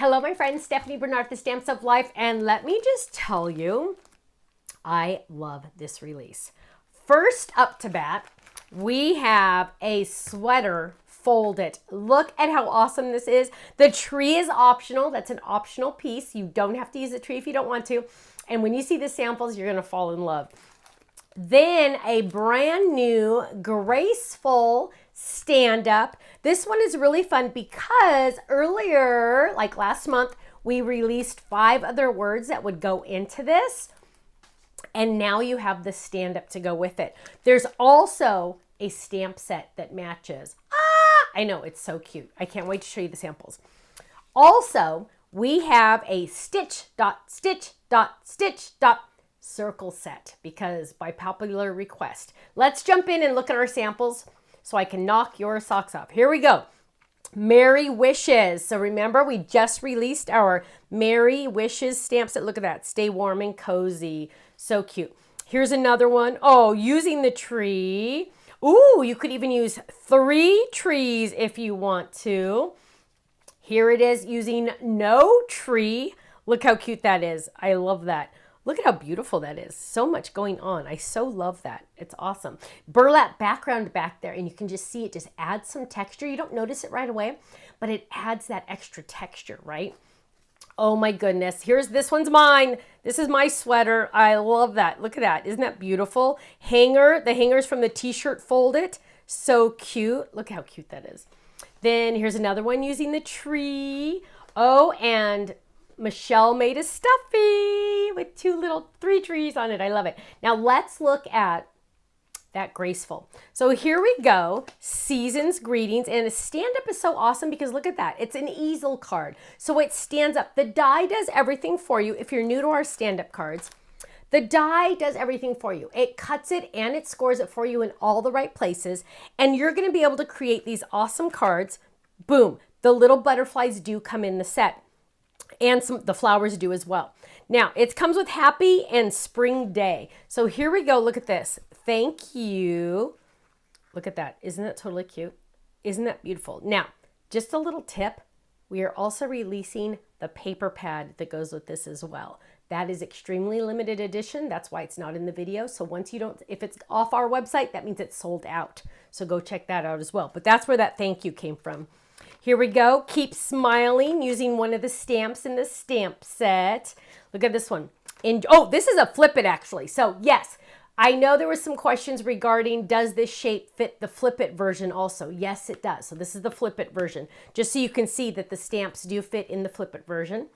Hello, my friend Stephanie Bernard, the Stamps of Life, and let me just tell you, I love this release. First up to bat, we have a sweater folded. Look at how awesome this is. The tree is optional. That's an optional piece. You don't have to use the tree if you don't want to. And when you see the samples, you're gonna fall in love. Then a brand new Graceful Stand-up. This one is really fun because earlier, like last month, we released 5 other words that would go into this. And now you have the stand-up to go with it. There's also a stamp set that matches. I know, it's so cute. I can't wait to show you the samples. Also, we have a stitch dot stitch dot stitch dot circle set because by popular request. Let's jump in and look at our samples so I can knock your socks off. Here we go. Merry Wishes. So remember, we just released our Merry Wishes stamp set. Look at that. Stay warm and cozy. So cute. Here's another one. Oh, using the tree. Ooh, you could even use 3 trees if you want to. Here it is using no tree. Look how cute that is. I love that. Look at how beautiful that is. So much going on. I so love that. It's awesome. Burlap background back there, and you can just see it just adds some texture. You don't notice it right away, but it adds that extra texture, right? Oh my goodness. This one's mine. This is my sweater. I love that. Look at that. Isn't that beautiful? Hanger. The hangers from the t-shirt folded. So cute. Look how cute that is. Then here's another one using the tree. Oh, and Michelle made a stuffy with 3 trees on it. I love it. Now let's look at that Graceful. So here we go. Season's greetings. And a stand-up is so awesome because look at that. It's an easel card. So it stands up. The die does everything for you. If you're new to our stand-up cards, the die does everything for you. It cuts it and it scores it for you in all the right places. And you're going to be able to create these awesome cards. Boom. The little butterflies do come in the set. And the flowers do as well. Now, it comes with Happy and Spring Day. So here we go. Look at this. Thank you. Look at that. Isn't that totally cute? Isn't that beautiful? Now, just a little tip. We are also releasing the paper pad that goes with this as well. That is extremely limited edition. That's why it's not in the video. So if it's off our website, that means it's sold out. So go check that out as well. But that's where that thank you came from. Here we go. Keep smiling using one of the stamps in the stamp set. Look at this one. Oh, this is a flip it actually. So yes, I know there were some questions regarding does this shape fit the flip it version also? Yes, it does. So this is the flip it version, just so you can see that the stamps do fit in the flip it version.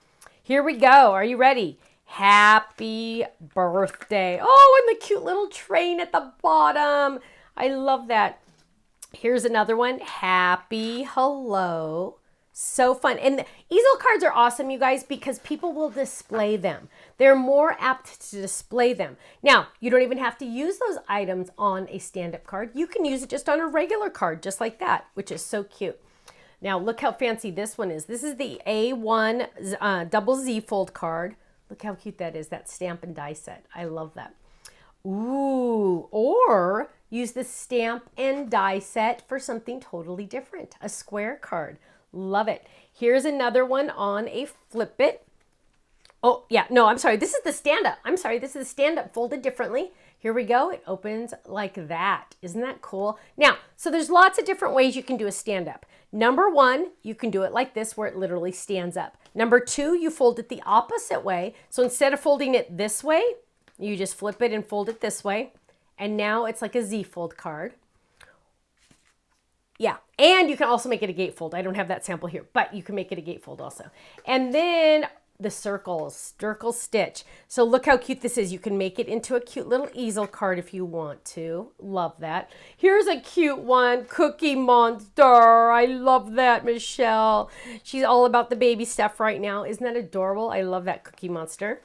Here we go. Are you ready? Happy birthday. Oh, and the cute little train at the bottom. I love that. Here's another one. Happy hello. So fun. And the easel cards are awesome, you guys, because people will display them. They're more apt to display them. Now, you don't even have to use those items on a stand-up card. You can use it just on a regular card, just like that, which is so cute. Now, look how fancy this one is. This is the A1 double Z fold card. Look how cute that is, that stamp and die set. I love that. Ooh, or use the stamp and die set for something totally different. A square card. Love it. Here's another one on a flip it. Oh, yeah. No, I'm sorry. This is the stand-up. I'm sorry. This is the stand-up folded differently. Here we go. It opens like that. Isn't that cool? Now, so there's lots of different ways you can do a stand-up. Number 1, you can do it like this where it literally stands up. Number 2, you fold it the opposite way. So instead of folding it this way, you just flip it and fold it this way. And now it's like a Z fold card. Yeah, and you can also make it a gatefold. I don't have that sample here, but you can make it a gatefold also. And then the circle stitch. So look how cute this is. You can make it into a cute little easel card if you want to. Love that. Here's a cute one, Cookie Monster. I love that, Michelle. She's all about the baby stuff right now. Isn't that adorable? I love that Cookie Monster.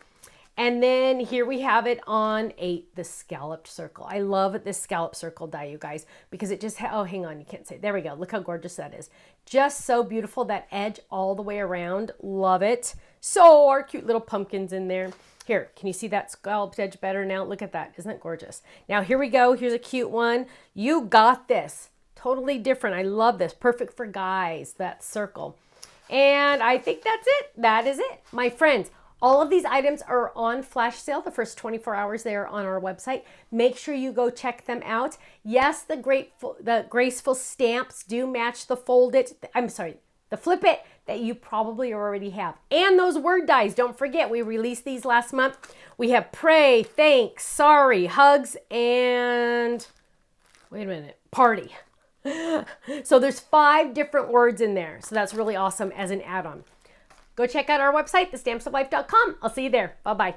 And then here we have it on the scalloped circle. I love this scallop circle die, you guys, because it just, oh, hang on, you can't say, there we go. Look how gorgeous that is. Just so beautiful, that edge all the way around. Love it. So our cute little pumpkins in there. Here, can you see that scalloped edge better now? Look at that. Isn't that gorgeous? Now here we go. Here's a cute one. You got this. Totally different. I love this. Perfect for guys, that circle. And I think that's it. That is it. My friends, all of these items are on flash sale. The first 24 hours they are on our website. Make sure you go check them out. Yes, the Graceful stamps do match the the Flip It that you probably already have. And those word dies. Don't forget, we released these last month. We have pray, thanks, sorry, hugs, and wait a minute, party. So there's 5 different words in there. So that's really awesome as an add-on. Go check out our website, thestampsoflife.com. I'll see you there. Bye-bye.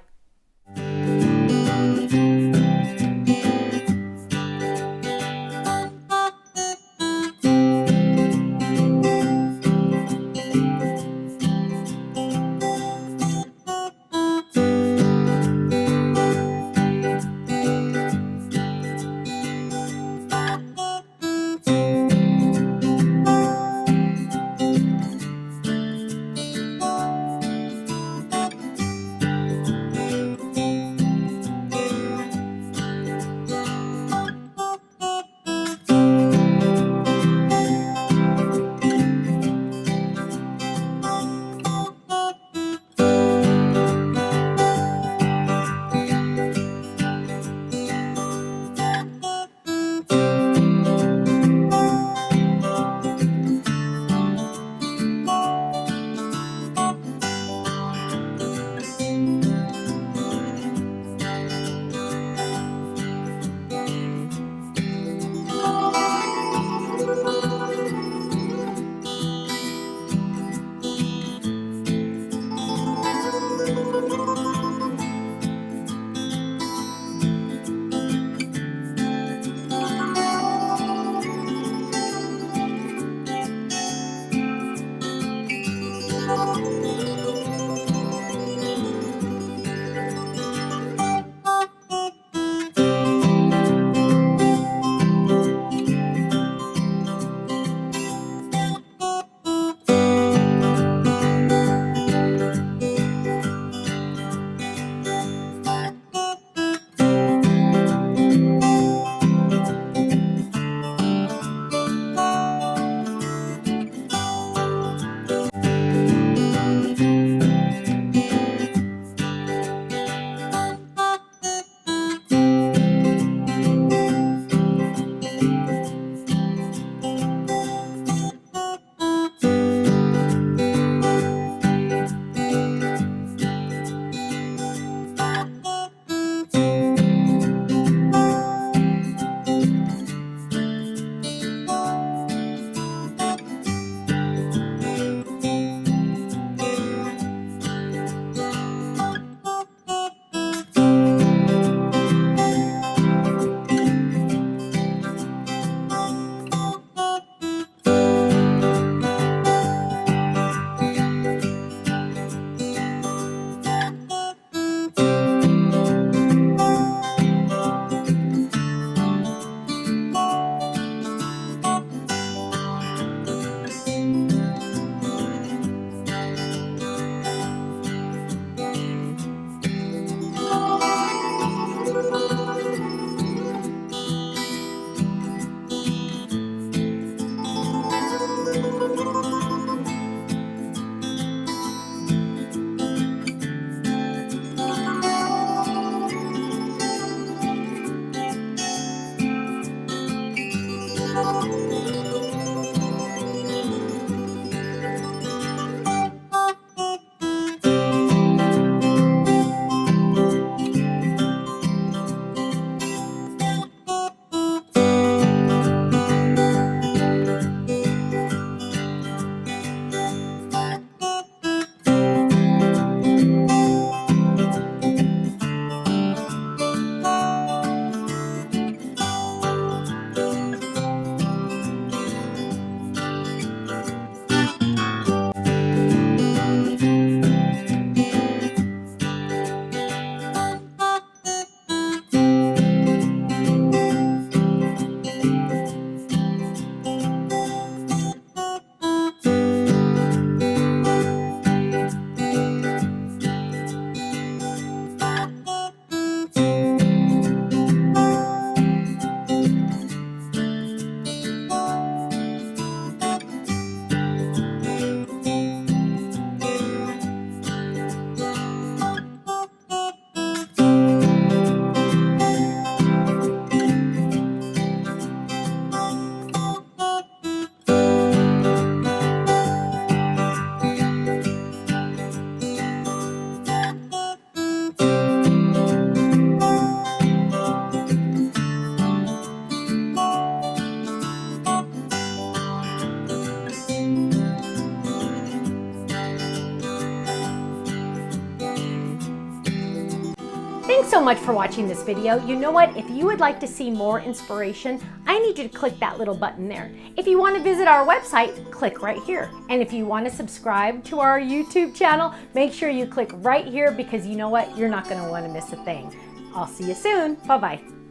so much for watching this video. You know what? If you would like to see more inspiration, I need you to click that little button there. If you want to visit our website, click right here. And if you want to subscribe to our YouTube channel, make sure you click right here because you know what? You're not going to want to miss a thing. I'll see you soon. Bye-bye.